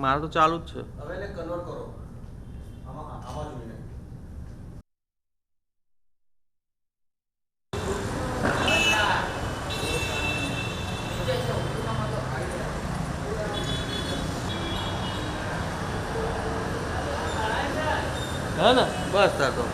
મારે તો ચાલુ જ છે. હવે એને કન્વર્ટ કરો આમાં જોઈને. હા ને બસ તાર તો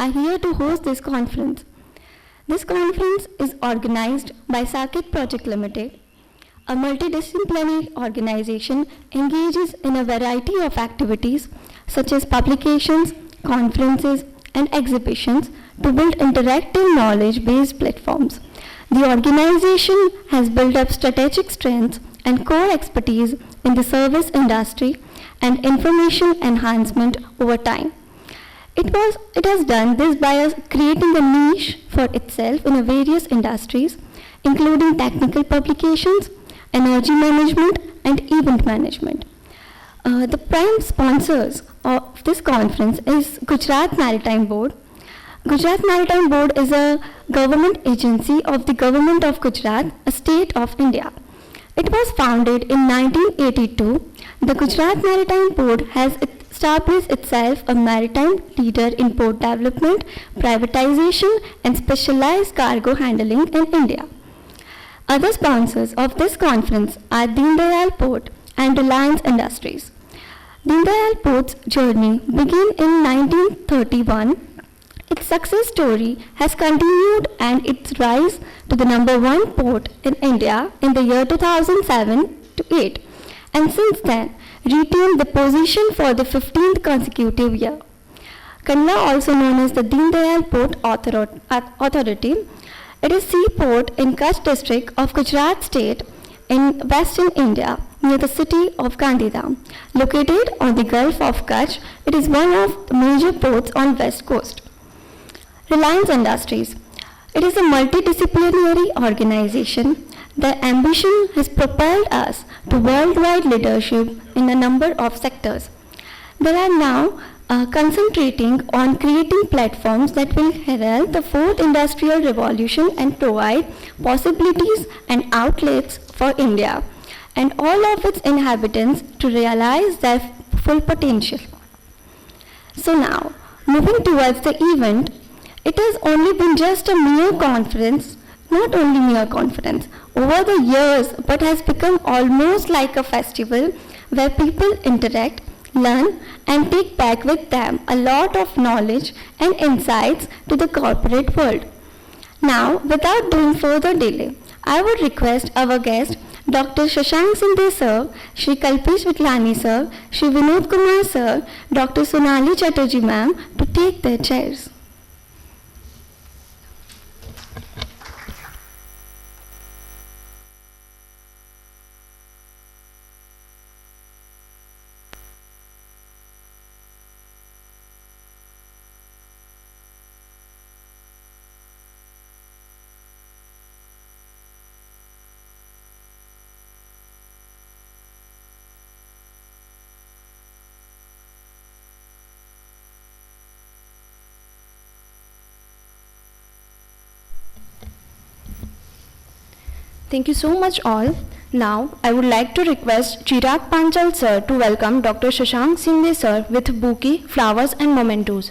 are here to host this conference. This conference is organized by Saket Project Limited. A multidisciplinary organization engages in a variety of activities such as publications, conferences, and exhibitions to build interactive knowledge-based platforms. The organization has built up strategic strengths and core expertise in the service industry and information enhancement over time. It has done this by creating a niche for itself in various industries, including technical publications, energy management, and event management. The prime sponsors of this conference is Gujarat Maritime Board. Gujarat Maritime Board is a government agency of the Government of Gujarat, a state of India. It was founded in 1982. The Gujarat Maritime Board has established itself a maritime leader in port development, privatization, and specialized cargo handling in India. Other sponsors of this conference are Deen Dayal Port and Reliance Industries. Deen Dayal Port's journey began in 1931. Its success story has continued and its rise to the #1 port in India in the year 2007-8, and since then retained the position for the 15th consecutive year. Kandla, also known as the Deen Dayal Port Authority, it is seaport in Kutch district of Gujarat state in western India near the city of Gandhidham. Located on the Gulf of Kutch, it is one of the major ports on west coast. Reliance Industries. It is a multidisciplinary organization. Their ambition has propelled us to worldwide leadership in a number of sectors. They are now concentrating on creating platforms that will herald the fourth industrial revolution and provide possibilities and outlets for India and all of its inhabitants to realize their full potential. So now, moving towards the event, it has only been just a mere conference, not only mere conference, over the years, but has become almost like a festival where people interact, learn, and take back with them a lot of knowledge and insights to the corporate world. Now, without doing further delay, I would request our guest, Dr. Shashank Sindhe sir, Shri Kalpesh Vitlani sir, Shri Vinod Kumar sir, Dr. Sonali Chatterjee ma'am to take their chairs. Thank you so much all. Now, I would like to request Chirag Panchal sir to welcome Dr. Shashank Sindhe sir with bouquet, flowers and mementos.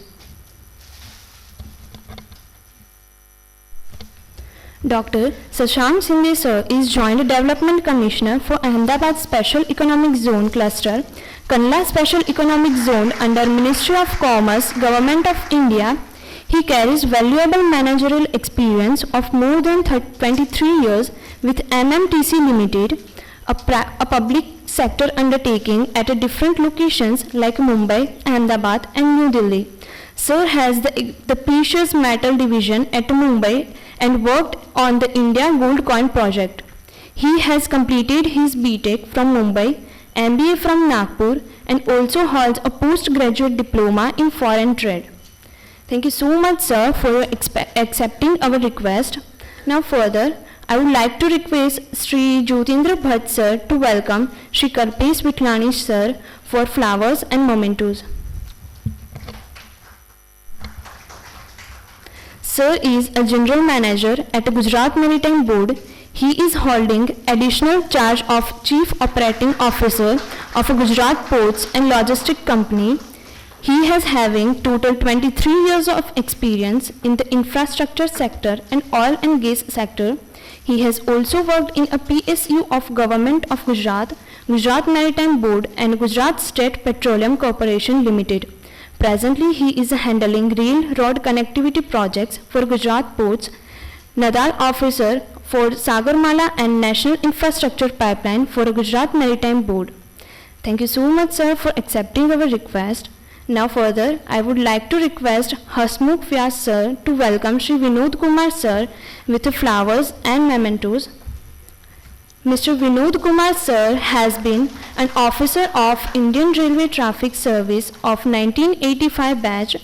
Dr. Shashank Sindhe sir is Joint Development Commissioner for Ahmedabad Special Economic Zone Cluster, Kandla Special Economic Zone under Ministry of Commerce, Government of India. He carries valuable managerial experience of more than 23 years with MMTC Limited, a public sector undertaking at different locations like Mumbai, Ahmedabad and New Delhi. Sir has the precious metal division at Mumbai and worked on the India Gold Coin project. He has completed his BTech from Mumbai, MBA from Nagpur and also holds a postgraduate diploma in foreign trade. Thank you so much, sir, for accepting our request. Now further, I would like to request Sri Jyotindra Bhatt sir to welcome Sri Kalpesh Vitlani sir for flowers and mementos. Sir is a General Manager at the Gujarat Maritime Board. He is holding additional charge of Chief Operating Officer of a Gujarat Ports and Logistic Company. He has having total 23 years of experience in the infrastructure sector and oil and gas sector. He has also worked in a PSU of Government of Gujarat, Gujarat Maritime Board and Gujarat State Petroleum Corporation Limited. Presently, he is handling railroad connectivity projects for Gujarat Ports, Nadal Officer for Sagarmala and National Infrastructure Pipeline for Gujarat Maritime Board. Thank you so much, sir, for accepting our request. Now further, I would like to request Hasmukh Vyas sir to welcome Shri Vinod Kumar sir with the flowers and mementos. Mr. Vinod Kumar sir has been an officer of Indian Railway Traffic Service of 1985 batch.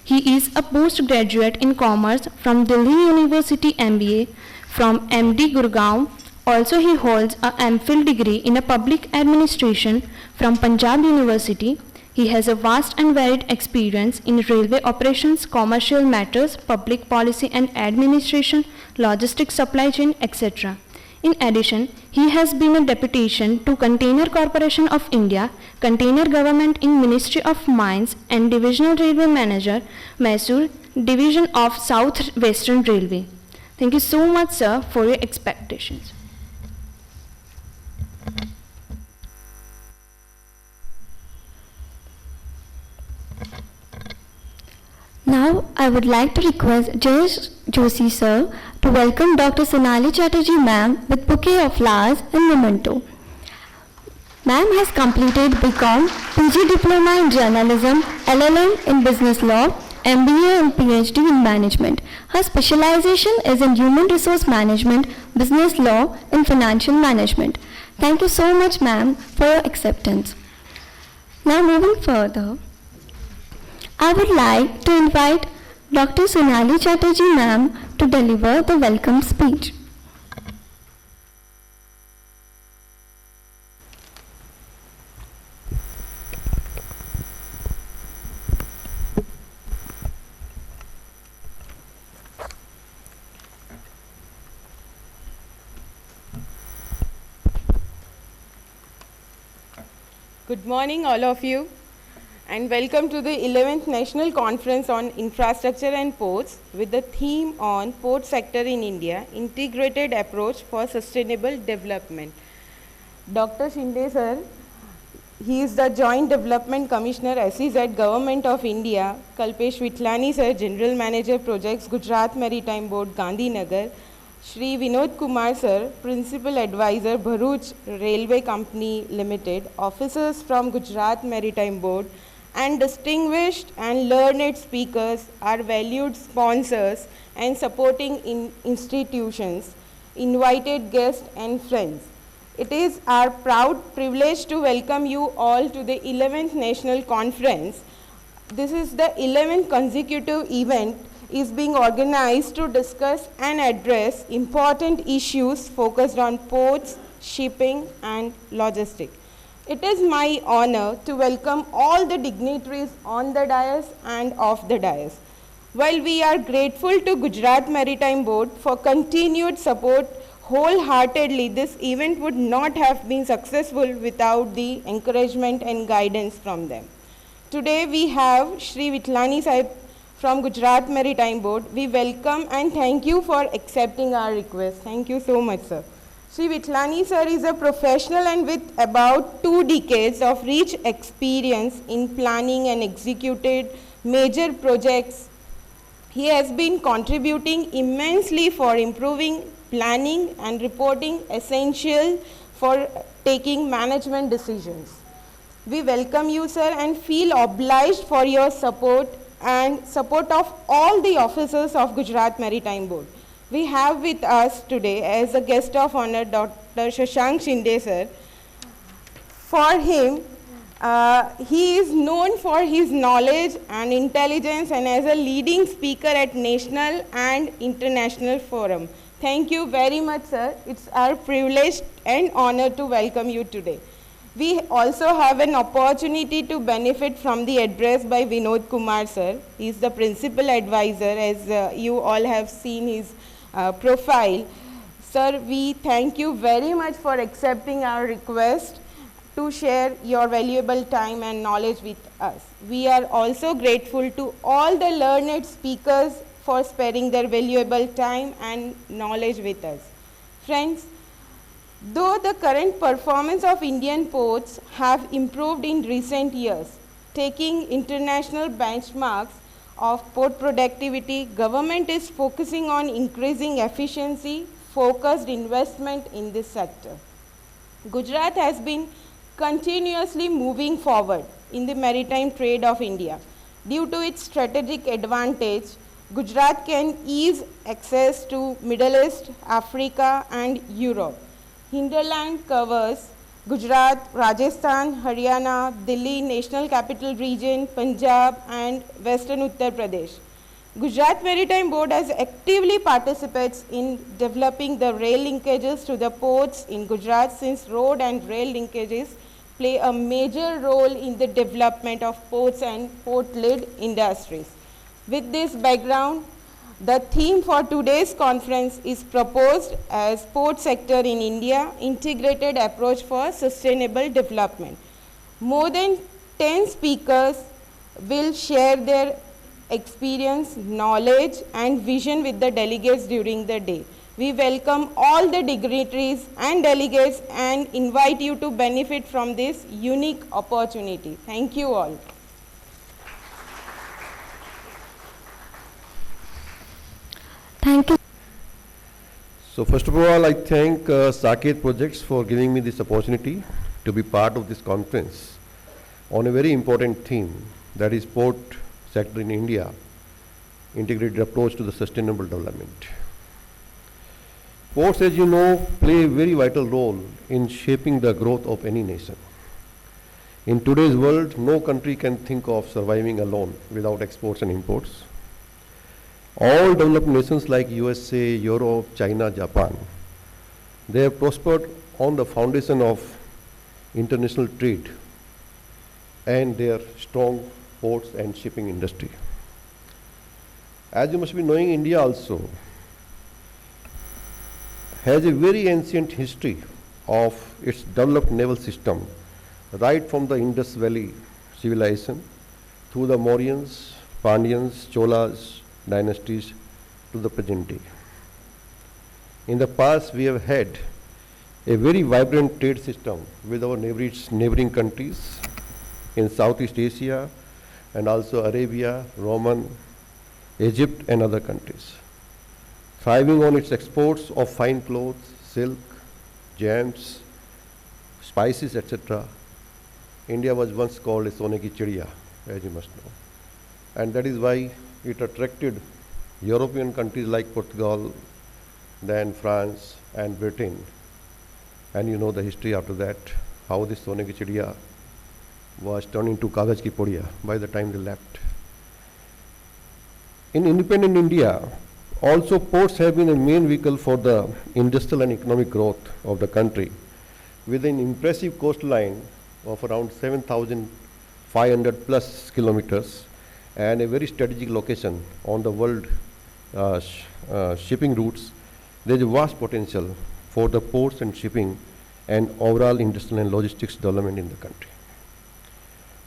He is a postgraduate in commerce from Delhi University MBA from MD Gurgaon. Also he holds a MPhil degree in a public administration from Punjab University. He has a vast and varied experience in railway operations, commercial matters, public policy and administration, logistics, supply chain, etc. In addition, he has been a deputation to Container Corporation of India, Container Government in Ministry of Mines and Divisional Railway Manager, Mysore, Division of South Western Railway. Thank you so much, sir, for your expectations. Now, I would like to request Jayesh Joshi sir to welcome Dr. Sonali Chatterjee ma'am with bouquet of flowers and memento. Ma'am has completed BCom, PG Diploma in Journalism, LLM in Business Law, MBA and PhD in Management. Her specialization is in Human Resource Management, Business Law and Financial Management. Thank you so much, ma'am, for your acceptance. Now, moving further, I would like to invite Dr. Sonali Chatterjee ma'am to deliver the welcome speech. Good morning, all of you, and welcome to the 11th National Conference on Infrastructure and Ports with the theme on Port Sector in India, Integrated Approach for Sustainable Development. Dr. Shinde sir, he is the Joint Development Commissioner, SEZ, Government of India. Kalpesh Vitlani sir, General Manager Projects, Gujarat Maritime Board, Gandhinagar. Shri Vinod Kumar sir, Principal Advisor, Bharuch Railway Company Limited, officers from Gujarat Maritime Board, and distinguished and learned speakers, our valued sponsors and supporting institutions, invited guests and friends. It is our proud privilege to welcome you all to the 11th National Conference. This is the 11th consecutive event is being organized to discuss and address important issues focused on ports, shipping and logistics. It is my honor to welcome all the dignitaries on the dais and off the dais. While we are grateful to Gujarat Maritime Board for continued support, wholeheartedly this event would not have been successful without the encouragement and guidance from them. Today we have Shri Vitlani Sahib from Gujarat Maritime Board. We welcome and thank you for accepting our request. Thank you so much, sir. Shri Vitlani sir is a professional and with about 2 decades of rich experience in planning and executed major projects. He has been contributing immensely for improving planning and reporting essential for taking management decisions. We welcome you, sir, and feel obliged for your support and support of all the officers of Gujarat Maritime Board. We have with us today as a guest of honor Dr. Shashank Shinde sir. For him, he is known for his knowledge and intelligence and as a leading speaker at national and international forum. Thank you very much, sir. It's our privilege and honor to welcome you today. We also have an opportunity to benefit from the address by Vinod Kumar sir. He is the principal advisor, as you all have seen his profile. Sir, we thank you very much for accepting our request to share your valuable time and knowledge with us. We are also grateful to all the learned speakers for sparing their valuable time and knowledge with us. Friends, though the current performance of Indian ports have improved in recent years, taking international benchmarks of port productivity, government is focusing on increasing efficiency, focused investment in this sector. Gujarat has been continuously moving forward in the maritime trade of India. Due to its strategic advantage, Gujarat can ease access to Middle East, Africa and Europe. Hinterland covers Gujarat, Rajasthan, Haryana, Delhi, National Capital Region, Punjab and Western Uttar Pradesh. Gujarat Maritime Board has actively participates in developing the rail linkages to the ports in Gujarat, since road and rail linkages play a major role in the development of ports and port-led industries. With this background, the theme for today's conference is proposed as Port Sector in India, Integrated Approach for Sustainable Development. More than 10 speakers will share their experience, knowledge and vision with the delegates during the day. We welcome all the dignitaries and delegates and invite you to benefit from this unique opportunity. Thank you all. Thank you. So first of all, I thank Saket Projects for giving me this opportunity to be part of this conference on a very important theme, that is port sector in India, integrated approach to the sustainable development. Ports, as you know, play a very vital role in shaping the growth of any nation. In today's world, no country can think of surviving alone without exports and imports. All developed nations like USA, Europe, China, Japan, they have prospered on the foundation of international trade and their strong ports and shipping industry. As you must be knowing, India also has a very ancient history of its developed naval system, right from the Indus Valley civilization through the Mauryans, Pandyans, Cholas dynasties to the present day. In the past, we have had a very vibrant trade system with our neighboring countries in Southeast Asia and also Arabia, Roman, Egypt and other countries. Thriving on its exports of fine clothes, silk, jams, spices, etc. India was once called a Sone ki Chidiya, as you must know. And that is why it attracted European countries like Portugal, then France and Britain. And you know the history after that, how this Sone ki Chidiya was turned into Kagaj ki Podiya by the time they left. In independent India, also ports have been a main vehicle for the industrial and economic growth of the country, with an impressive coastline of around 7,500 plus kilometers and a very strategic location on the world shipping routes. There is a vast potential for the ports and shipping and overall industrial and logistics development in the country.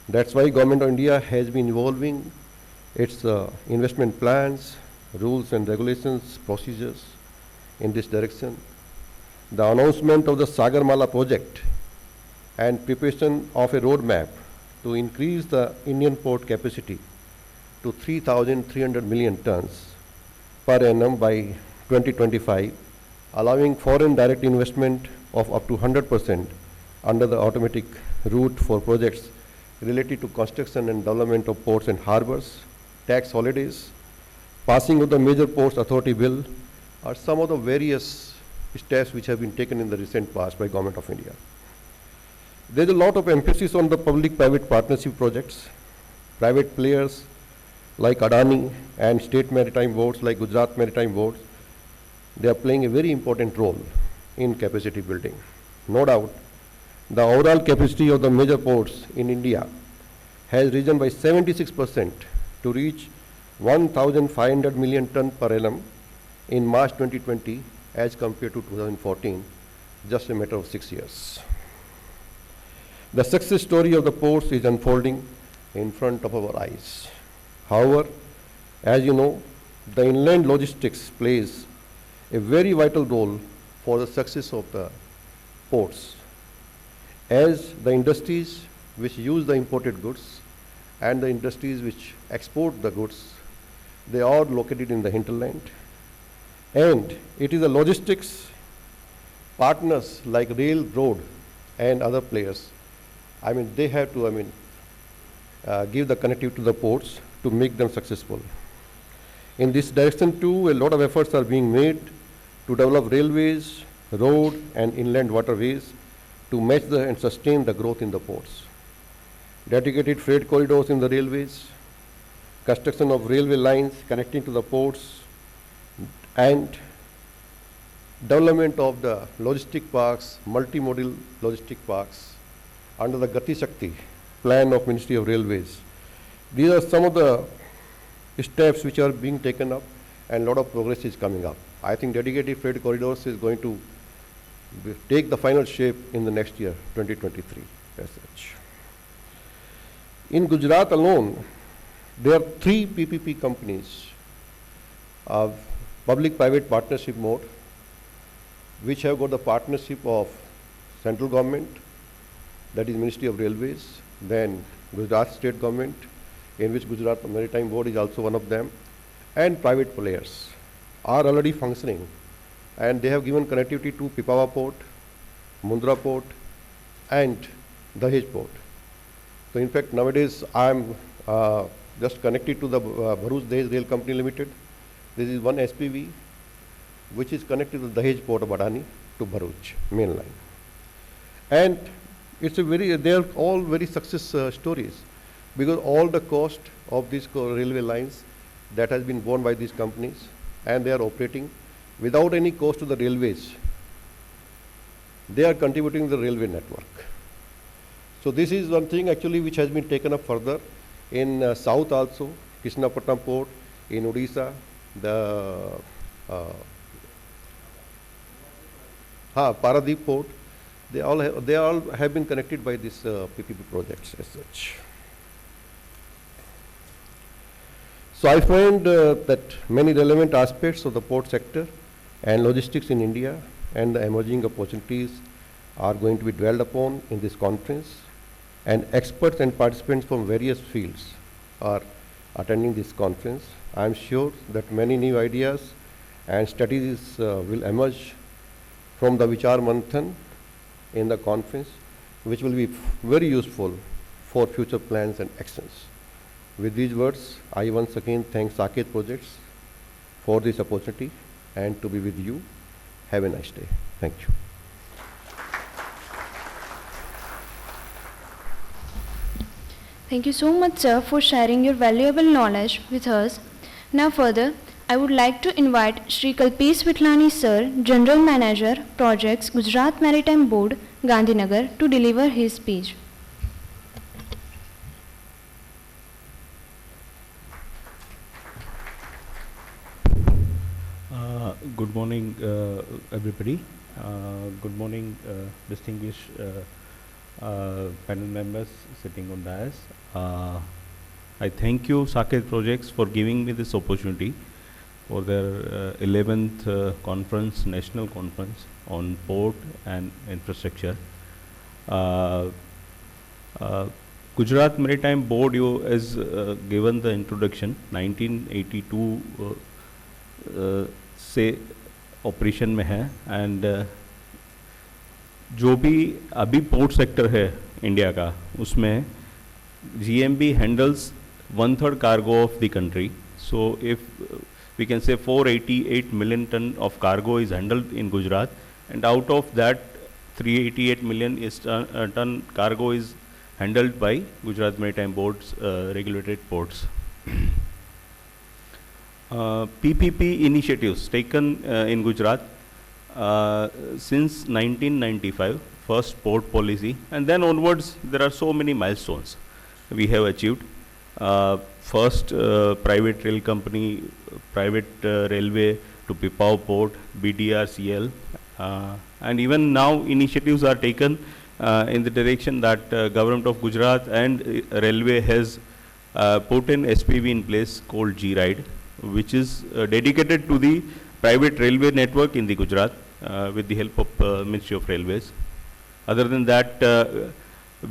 That's why Government of India has been evolving its investment plans, rules and regulations, procedures in this direction. The announcement of the Sagarmala project and preparation of a roadmap to increase the Indian port capacity to 3,300 million tons per annum by 2025, allowing foreign direct investment of up to 100% under the automatic route for projects related to construction and development of ports and harbors, tax holidays, passing of the Major Ports Authority Bill are some of the various steps which have been taken in the recent past by Government of India. There is a lot of emphasis on the public-private partnership projects. Private players like Adani and state maritime boards like Gujarat Maritime Board, they are playing a very important role in capacity building. No doubt, the overall capacity of the major ports in India has risen by 76% to reach 1,500 million ton per annum in March 2020 as compared to 2014, just a matter of 6 years. The success story of the ports is unfolding in front of our eyes. However, as you know, the inland logistics plays a very vital role for the success of the ports, as the industries which use the imported goods and the industries which export the goods, they are located in the hinterland. And it is the logistics partners like rail, road and other players, they have to give the connectivity to the ports to make them successful. In this direction too, a lot of efforts are being made to develop railways, road and inland waterways to match and sustain the growth in the ports. Dedicated freight corridors in the railways, construction of railway lines connecting to the ports, and development of the logistic parks, multimodal logistic parks under the Gati Shakti plan of Ministry of Railways. These are some of the steps which are being taken up and a lot of progress is coming up. I think dedicated freight corridors is going to take the final shape in the next year, 2023 as such. In Gujarat alone, there are 3 PPP companies of public-private partnership mode which have got the partnership of central government, that is Ministry of Railways, then Gujarat state government, in which Gujarat Maritime Board is also one of them, and private players are already functioning, and they have given connectivity to Pipavav Port, Mundra Port and Dahej Port. So in fact, nowadays I am just connected to the Bharuch Dahej Rail Company Limited. This is one SPV which is connected to the Dahej Port of Adani to Bharuch main line. And they are all very success stories, because all the cost of these railway lines that has been borne by these companies, and they are operating without any cost to the railways. They are contributing to the railway network. So this is one thing actually which has been taken up further in south also, Krishnapatnam port, in Odisha, the Paradip port, they all have been connected by this PPP projects as such. So I find that many relevant aspects of the port sector and logistics in India and the emerging opportunities are going to be dwelled upon in this conference, and experts and participants from various fields are attending this conference. I am sure that many new ideas and strategies will emerge from the Vichar Manthan in the conference, which will be very useful for future plans and actions. With these words, I once again thank Saket Projects for this opportunity and to be with you. Have a nice day. Thank you. Thank you so much, sir, for sharing your valuable knowledge with us. Now further, I would like to invite Shri Kalpesh Vitlani, sir, General Manager, Projects, Gujarat Maritime Board, Gandhinagar, to deliver his speech. Good morning, everybody. Good morning, distinguished panel members sitting on dais. I thank you, Saket Projects, for giving me this opportunity for their 11th conference, national conference on port and infrastructure. Gujarat Maritime Board is given the introduction 1982 से operation में है, and जो भी अभी port sector है India का, उसमें GMB handles 1/3 cargo of the country. So if we can say 488 million ton of cargo is handled in Gujarat, and out of that 388 million ton cargo is handled by Gujarat Maritime Board's regulated ports. PPP initiatives taken in Gujarat since 1995, first port policy, and then onwards there are so many milestones we have achieved. First private rail company, private railway to Pipavav port, BDRCL, and even now initiatives are taken in the direction that government of Gujarat and railway has put an SPV in place called G-Ride, which is dedicated to the private railway network in the Gujarat with the help of Ministry of Railways. Other than that,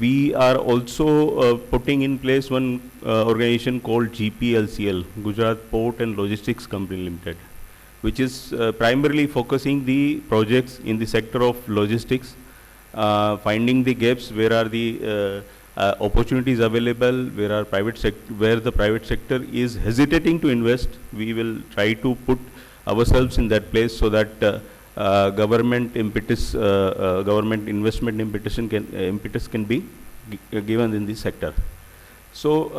we are also putting in place one organization called GPLCL, Gujarat Port and Logistics Company Limited, which is primarily focusing the projects in the sector of logistics, finding the gaps, where are the opportunities available, where the private sector is hesitating to invest. We will try to put ourselves in that place so that government investment impetus can be given in this sector. So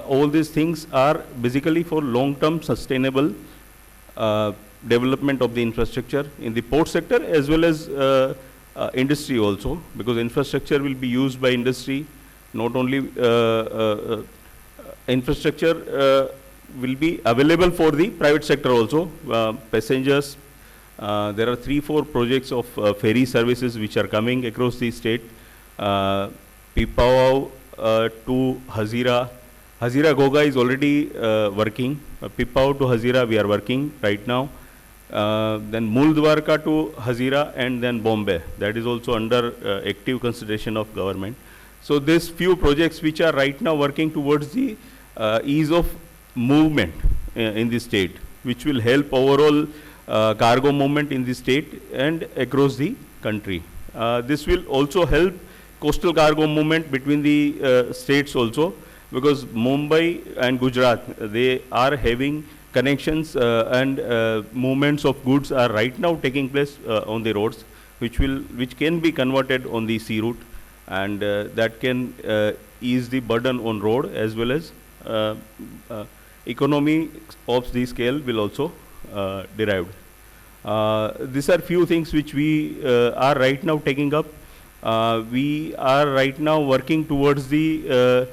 all these things are basically for long-term sustainable development of the infrastructure in the port sector as well as industry also, because infrastructure will be used by industry. Not only infrastructure will be available for the private sector also, passengers. There are 3-4 projects of ferry services which are coming across the state. Pipavav to Hazira. Hazira Goga is already working. Pipavav to Hazira we are working right now. Then Muldwarka to Hazira, and then Bombay. That is also under active consideration of government. So these few projects which are right now working towards the ease of movement in the state, which will help overall cargo movement in the state and across the country. This will also help coastal cargo movement between the states also, because Mumbai and Gujarat, they are having connections and movements of goods are right now taking place on the roads, which can be converted on the sea route, and that can ease the burden on road as well as economy of the scale will also derived. These are few things which we are right now taking up. We are right now working towards the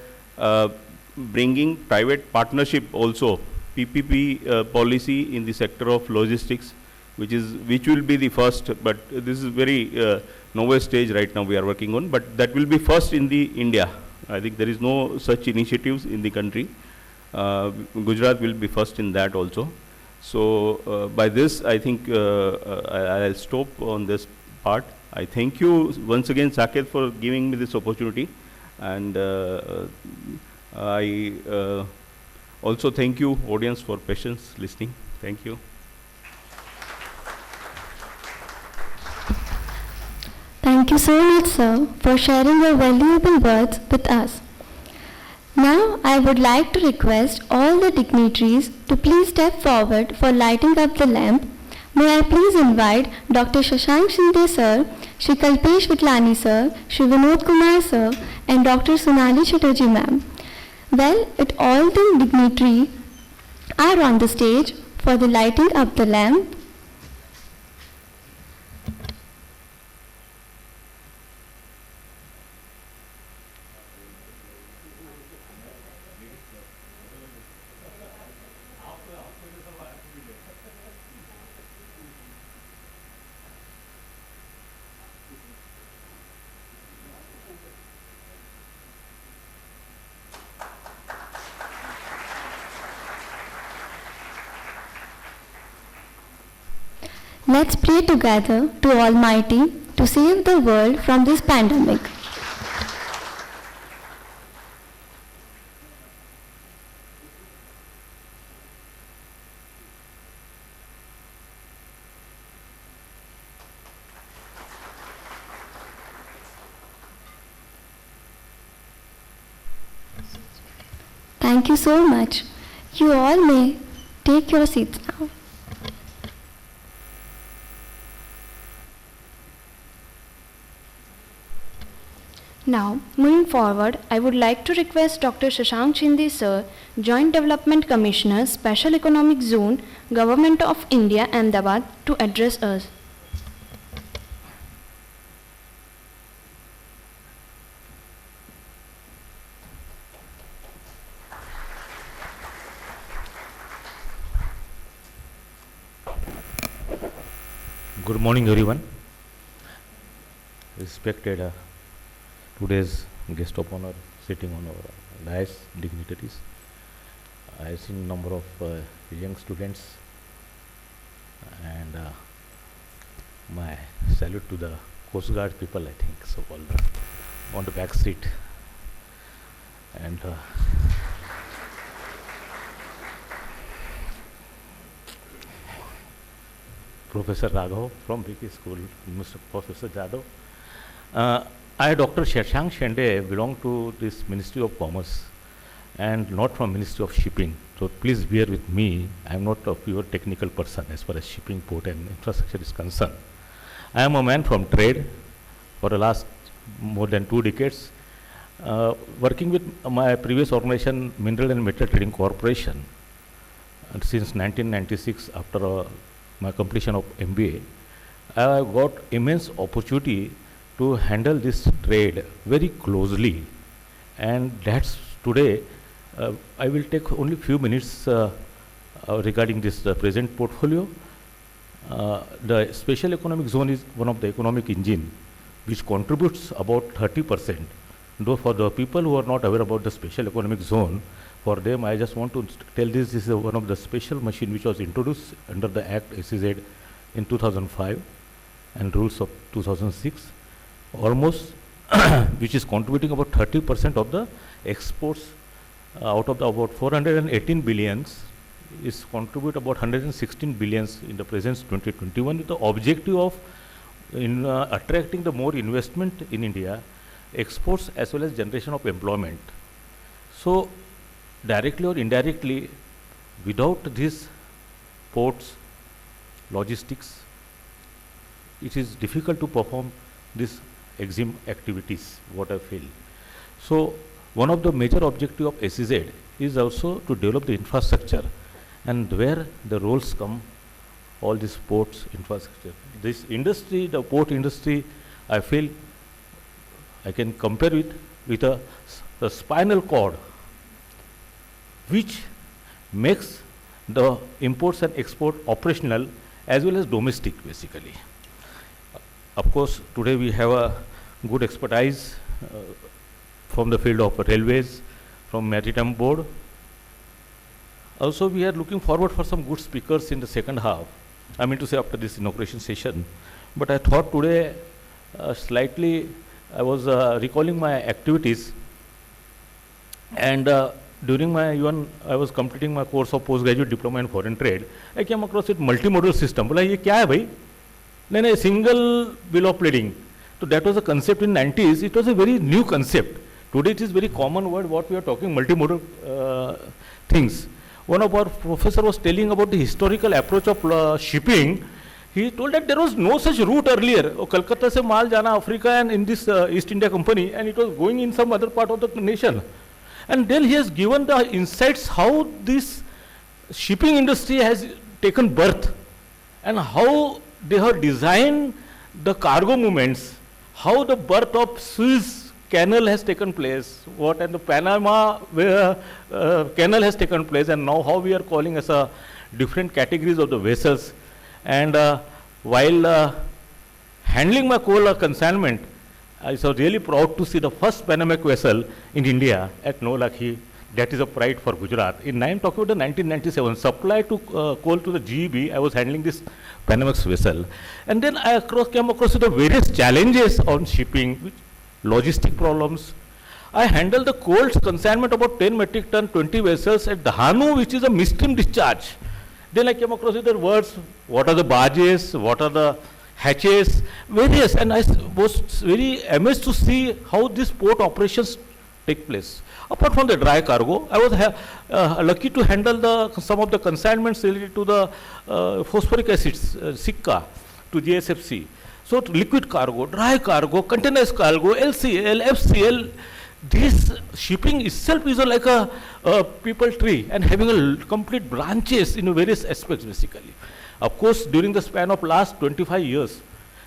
bringing private partnership also, PPP policy in the sector of logistics, which will be the first, but this is very novel stage right now we are working on, but that will be first in the India. I think there is no such initiatives in the country. Gujarat will be first in that also. So by this, I think I'll stop on this part. I thank you once again, Saket, for giving me this opportunity, and I also thank you, audience, for patience listening. Thank you. Thank you so much, sir, for sharing your valuable words with us. Now, I would like to request all the dignitaries to please step forward for lighting up the lamp. May I please invite Dr. Shashank Shinde, sir, Shri Kalpesh Vitlani, sir, Shri Vinod Kumar, sir, and Dr. Sonali Chatterjee, ma'am. Well, it all the dignitaries are on the stage for the lighting up the lamp. Let's pray together to Almighty to save the world from this pandemic. Thank you so much. You all may take your seats now. Now, moving forward, I would like to request Dr. Shashank Shinde, sir, Joint Development Commissioner, Special Economic Zone, Government of India, Ahmedabad, to address us. Good morning, everyone. Respected today's guest of honor sitting on our dais, dignitaries. I see number of young students, and my salute to the Coast Guard people, I think, so all on the back seat. And Professor Raghav from BP School, Mr. Professor Jadhav. I, Dr. Shashank Shinde, belong to this Ministry of Commerce and not from Ministry of Shipping. So please bear with me. I am not a pure technical person as far as shipping, port and infrastructure is concerned. I am a man from trade for the last more than 2 decades, working with my previous organization, Mineral and Metal Trading Corporation, and since 1996 after my completion of MBA. I got immense opportunity to handle this trade very closely, and that's today I will take only few minutes regarding this present portfolio. The special economic zone is one of the economic engine which contributes about 30%. Though for the people who are not aware about the special economic zone, for them I just want to tell this is one of the special machine which was introduced under the Act SEZ in 2005 and rules of 2006. Almost which is contributing about 30% of the exports out of the about 418 billions is contribute about 116 billions in the present 2021 with the objective of attracting the more investment in India, exports as well as generation of employment. So directly or indirectly, without these ports, logistics, it is difficult to perform this EXIM activities, what I feel. So one of the major objective of SEZ is also to develop the infrastructure, and where the roles come, all these ports infrastructure. This industry, the port industry, I feel I can compare it with the spinal cord, which makes the imports and export operational as well as domestic basically. Of course, today we have a good expertise from the field of railways, from Maritime Board. Also, we are looking forward for some good speakers in the second half. I mean to say after this inauguration session. But I thought today slightly, I was recalling my activities, and during my I was completing my course of postgraduate diploma in foreign trade. I came across it multimodal system. बोला ये क्या है भाई? नहीं single bill of lading. So that was a concept in 90s. It was a very new concept. Today it is very common word what we are talking multimodal things. One of our professor was telling about the historical approach of shipping. He told that there was no such route earlier. Kolkata se maal jana Africa and in this East India Company, and it was going in some other part of the nation. And then he has given the insights how this shipping industry has taken birth and how they have designed the cargo movements, how the birth of Suez Canal has taken place, what and the Panama Canal has taken place, and now how we are calling as a different categories of the vessels. And while handling my coal consignment, I was really proud to see the first Panamax vessel in India at Nolakhi. That is a pride for Gujarat. I'm talking about the 1997 supply to coal to the GEB. I was handling this Panamax vessel, and then I came across the various challenges on shipping, which logistic problems. I handled the coal consignment about 10 metric ton, 20 vessels at Dahanu, which is a midstream discharge. Then I came across with the words, what are the barges, what are the hatches, various, and I was very amazed to see how these port operations take place. Apart from the dry cargo, I was lucky to handle some of the consignments related to the phosphoric acids, SICA, to GSFC. So liquid cargo, dry cargo, containerized cargo, LCL, FCL, this shipping itself is like a people tree and having a complete branches in various aspects basically. Of course, during the span of last 25 years,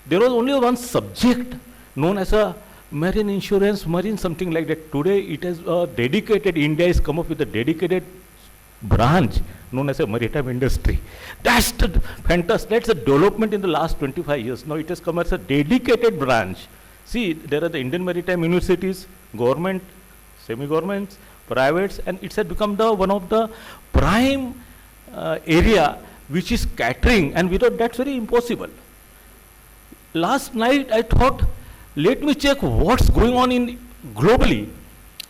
there was only one subject known as a marine insurance, marine something like that. Today it has dedicated, India has come up with a dedicated branch known as a maritime industry. That's the fantastic, that's a development in the last 25 years. Now it has come as a dedicated branch. See, there are the Indian maritime universities, government, semi-governments, privates, and it has become one of the prime area which is catering, and without that's very impossible. Last night I thought, let me check what's going on in globally.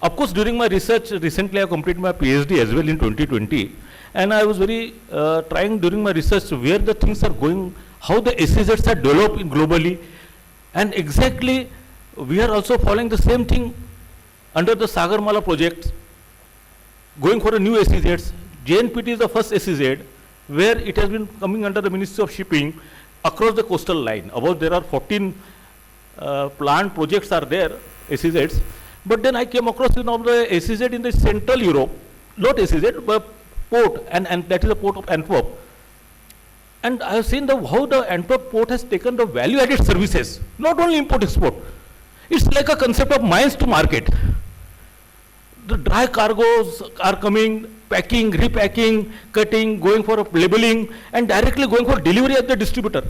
Of course, during my research, recently I completed my PhD as well in 2020, and I was very trying during my research where the things are going, how the SEZs are developing globally, and exactly we are also following the same thing under the Sagarmala project, going for a new SEZs. JNPT is the first SEZ where it has been coming under the Ministry of Shipping across the coastal line. About there are 14 plant projects are there, SEZs. But then I came across one of the SEZ in the Central Europe, not SEZ, but port, and that is the port of Antwerp. And I have seen how the Antwerp port has taken the value-added services, not only import-export. It's like a concept of mines to market. The dry cargoes are coming, packing, repacking, cutting, going for labeling, and directly going for delivery at the distributor.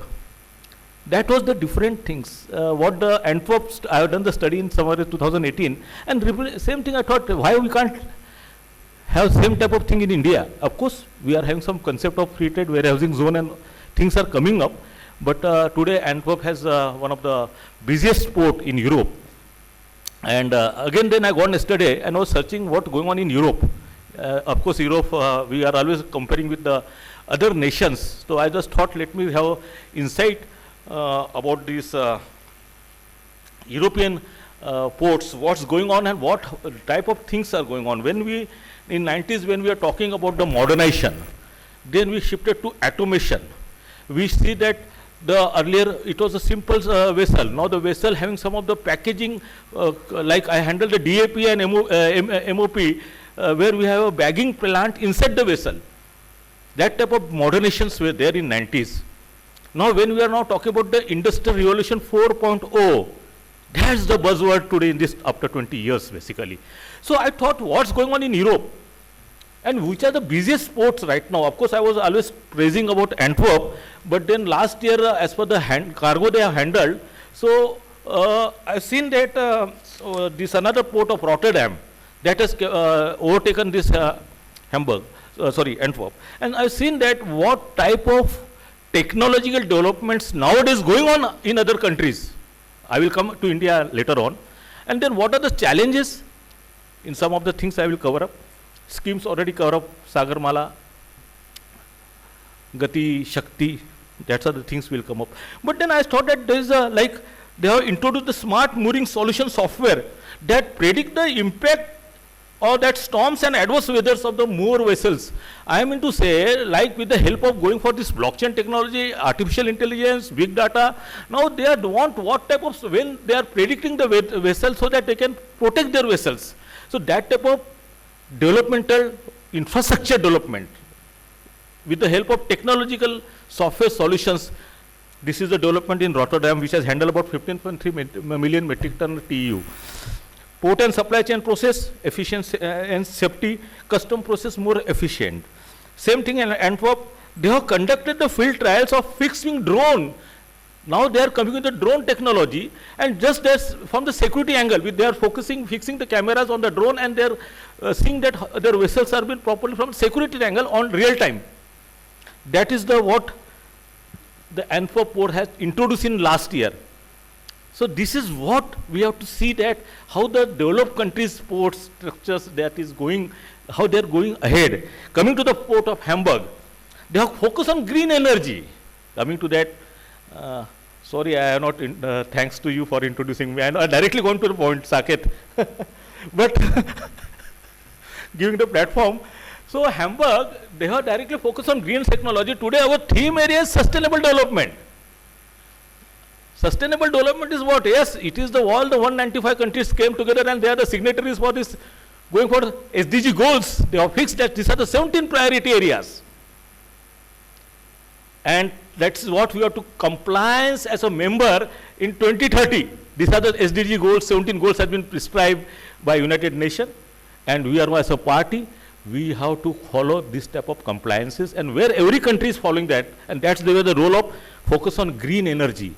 That was the different things. What the Antwerp, I have done the study in somewhere in 2018, and same thing I thought, why we can't have same type of thing in India? Of course, we are having some concept of free trade warehousing zone and things are coming up, but today Antwerp has one of the busiest port in Europe. And again, then I gone yesterday and was searching what going on in Europe. Of course, Europe, we are always comparing with the other nations. So I just thought, let me have insight about these European ports, what's going on and what type of things are going on. When we, in 90s, when we are talking about the modernization, then we shifted to automation. We see that Earlier it was a simple vessel. Now the vessel having some of the packaging, like I handle the DAP and MOP, where we have a bagging plant inside the vessel. That type of modernizations were there in 90s. Now when we are now talking about the Industrial Revolution 4.0, that's the buzzword today in this after 20 years basically. So I thought, what's going on in Europe? And which are the busiest ports right now? Of course, I was always praising about Antwerp, but then last year, as per the cargo they have handled, so I've seen that this another port of Rotterdam that has overtaken this Antwerp. And I've seen that what type of technological developments nowadays going on in other countries. I will come to India later on. And then what are the challenges? In some of the things I will cover up. Schemes already cover up, Sagarmala, Gati, Shakti, that's are the things will come up. But then I thought that there is a, like, they have introduced the smart mooring solution software that predict the impact or that storms and adverse weathers of the moor vessels. I mean to say, like with the help of going for this blockchain technology, artificial intelligence, big data, now they want what type of, when they are predicting the vessels so that they can protect their vessels. So that type of developmental infrastructure development with the help of technological software solutions. This is the development in Rotterdam, which has handled about 15.3 million metric ton TEU. Port and supply chain process, efficiency and safety, custom process more efficient. Same thing in Antwerp, they have conducted the field trials of fixed wing drone. Now they are coming with the drone technology, and just as from the security angle, they are fixing the cameras on the drone, and they are seeing that their vessels are being properly from security angle on real time. That is the what the Antwerp port has introduced in last year. So this is what we have to see, that how the developed countries port structures that is going, how they are going ahead. Coming to the port of Hamburg, they have focused on green energy. Coming to that, sorry, I have not, thanks to you for introducing me. I am directly going to the point, Saket. But giving the platform. So Hamburg, they have directly focused on green technology. Today our theme area is sustainable development. Sustainable development is what? Yes, it is all the 195 countries came together and they are the signatories for this, going for SDG goals. They have fixed that these are the 17 priority areas. And that's what we have to compliance as a member in 2030. These are the SDG goals, 17 goals have been prescribed by United Nations, and we are as a party, we have to follow this type of compliances, and where every country is following that, and that's the role of focus on green energy.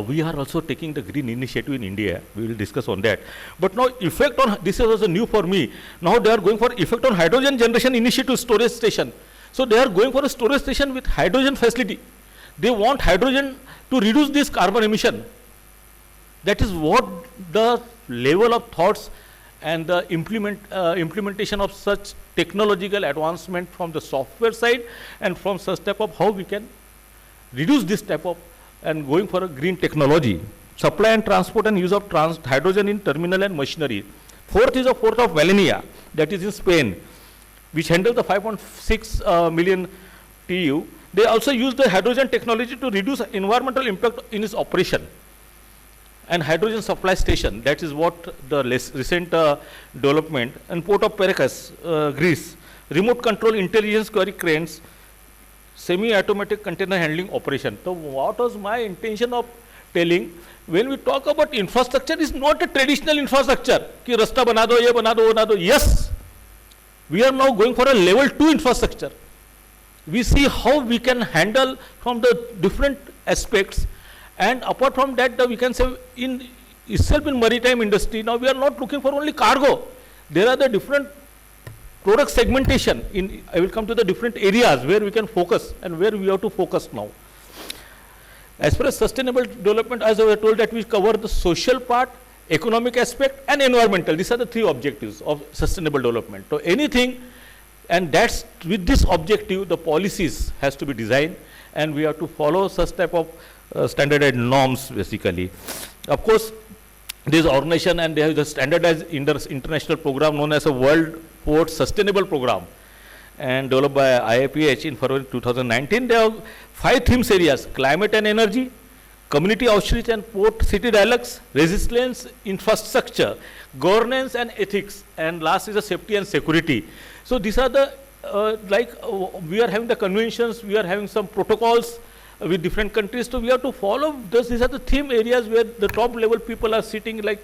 We are also taking the green initiative in India. We will discuss on that. But now effect on, this is also new for me. Now they are going for effect on hydrogen generation initiative storage station. So they are going for a storage station with hydrogen facility. They want hydrogen to reduce this carbon emission. That is what the level of thoughts and the implementation of such technological advancement from the software side and from such type of how we can reduce this type of and going for a green technology. Supply and transport and use of hydrogen in terminal and machinery. Fourth is the port of Valencia, that is in Spain, which handles the 5.6 million TEU. They also use the hydrogen technology to reduce environmental impact in its operation. And hydrogen supply station, that is what the recent development. And port of Pericas, Greece, remote control intelligence query cranes, semi-automatic container handling operation. So what was my intention of telling, when we talk about infrastructure, is not a traditional infrastructure, ki rasta bana do, ye bana do, bana do. Yes, we are now going for a level 2 infrastructure. We see how we can handle from the different aspects, and apart from that, we can say in itself in maritime industry, now we are not looking for only cargo. There are the different product segmentation. I will come to the different areas where we can focus and where we have to focus now. As far as sustainable development, as I was told, that we cover the social part, economic aspect, and environmental. These are the 3 objectives of sustainable development. So anything, and that's with this objective, the policies has to be designed, and we have to follow such type of standardized norms basically. Of course, there is organization and they have the standardized international program known as a World Port Sustainable Program. and developed by IAPH in February 2019. There are 5 themes areas: climate and energy, community outreach and port city dialogues, resilience, infrastructure, governance and ethics, and last is the safety and security. So these are the, we are having the conventions, we are having some protocols with different countries, so we have to follow this. These are the theme areas where the top level people are sitting, like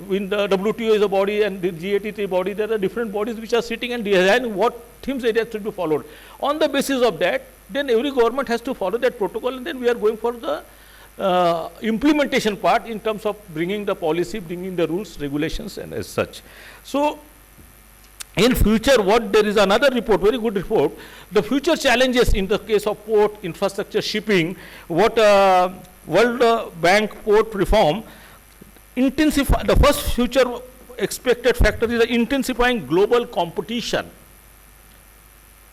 in the WTO is a body and the G83 body, there are different bodies which are sitting and designing what themes areas should be followed. On the basis of that, then every government has to follow that protocol, and then we are going for the implementation part in terms of bringing the policy, bringing the rules, regulations, and as such. So in future, what there is another report, very good report, the future challenges in the case of port, infrastructure, shipping, what World Bank port reform, intensify, the first future expected factor is the intensifying global competition.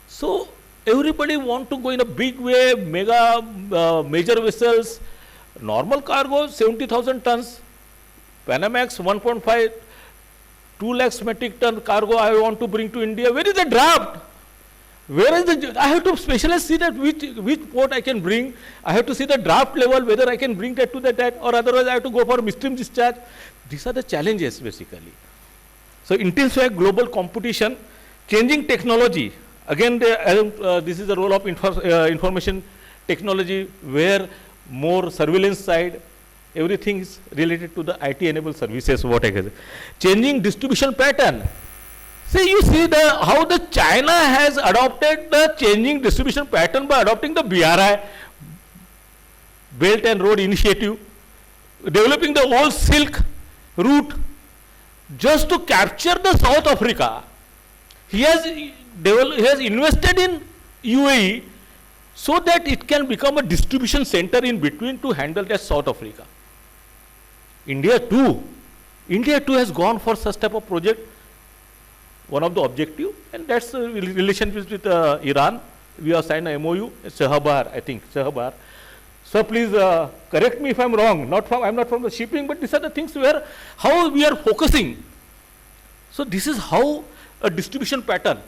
So everybody want to go in a big way, major vessels, normal cargo 70,000 tons, Panamax 1.5, 2 lakhs metric ton cargo I want to bring to India. Where is the draft? Where is the, I have to specially see that which port I can bring. I have to see the draft level, whether I can bring that to that, or otherwise I have to go for midstream discharge. These are the challenges basically. So intensify global competition, changing technology. Again, this is the role of information technology, where more surveillance side, everything is related to the IT-enabled services, what I can say. Changing distribution pattern. See, you see how the China has adopted the changing distribution pattern by adopting the BRI, Belt and Road Initiative, developing the old Silk route just to capture the South Africa. He has invested in UAE so that it can become a distribution center in between to handle that South Africa. India too has gone for such type of project, one of the objective, and that's the relationship with Iran. We have signed a MOU, Sahabar, I think, Sahabar. So please correct me if I'm wrong, I'm not from the shipping, but these are the things where, how we are focusing. So this is how a distribution pattern.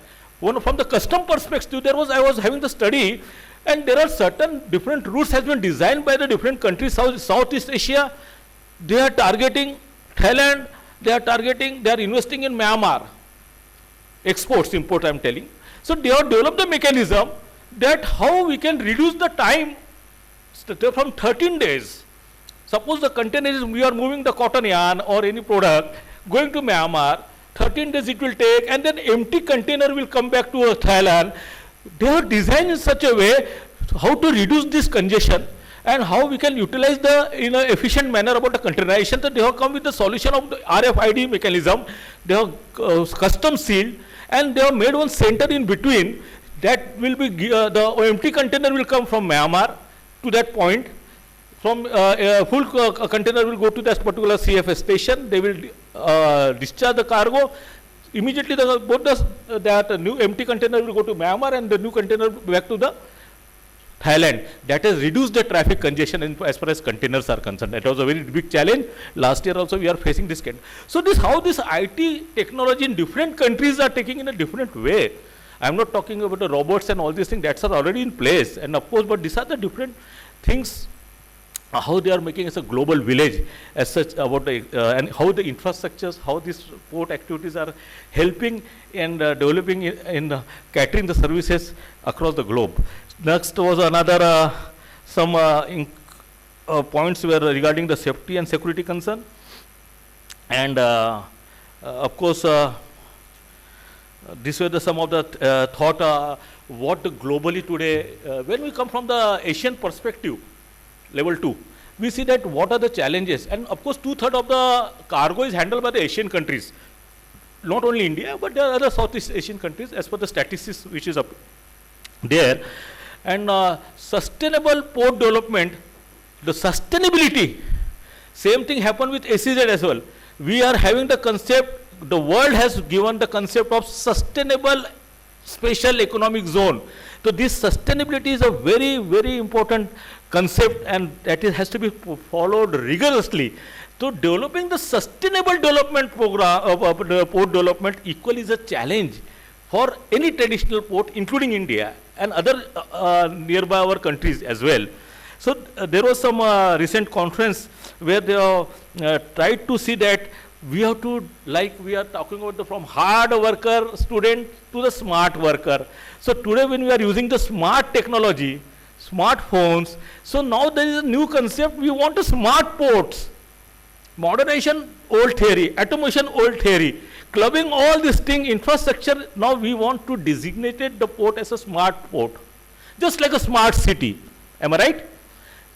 From the custom perspective, I was having the study, and there are certain different routes has been designed by the different countries, Southeast Asia. They are targeting Thailand, they are investing in Myanmar. Exports, import, I'm telling. So they have developed the mechanism that how we can reduce the time from 13 days. Suppose the container is, we are moving the cotton yarn or any product going to Myanmar, 13 days it will take, and then empty container will come back to Thailand. They are designed in such a way how to reduce this congestion and how we can utilize in an efficient manner about the containerization. So they have come with the solution of the RFID mechanism. They have custom sealed, and they have made one center in between that will be, the empty container will come from Myanmar to that point. From full container will go to that particular CFS station. They will discharge the cargo. Immediately that new empty container will go to Myanmar, and the new container back to the Thailand. That has reduced the traffic congestion as far as containers are concerned. That was a very big challenge. Last year also we are facing this. So how this IT technology in different countries are taking in a different way. I am not talking about the robots and all these things, that are already in place. And of course, but these are the different things, how they are making us a global village as such, about the, and how the infrastructures, how these port activities are helping and developing in catering the services across the globe. Next was another some points were regarding the safety and security concern, and of course these were some of the thought what globally today, when we come from the Asian perspective, level 2, we see that what are the challenges, and of course 2/3 of the cargo is handled by the Asian countries, not only India but there are other Southeast Asian countries as per the statistics which is up there. And sustainable port development, the sustainability, same thing happened with SEZ as well. We are having the concept, the world has given the concept of sustainable special economic zone. So this sustainability is a very, very important concept, and that has to be followed rigorously. So developing the sustainable development program of port development equally is a challenge for any traditional port, including India and other nearby our countries as well. So there was some recent conference where they tried to see that we have to, like we are talking about from hard worker student to the smart worker. So today when we are using the smart technology, smartphones, so now there is a new concept, we want a smart ports. Modernization, old theory, automation, old theory. Clubbing all this thing, infrastructure, now we want to designate the port as a smart port. Just like a smart city. Am I right?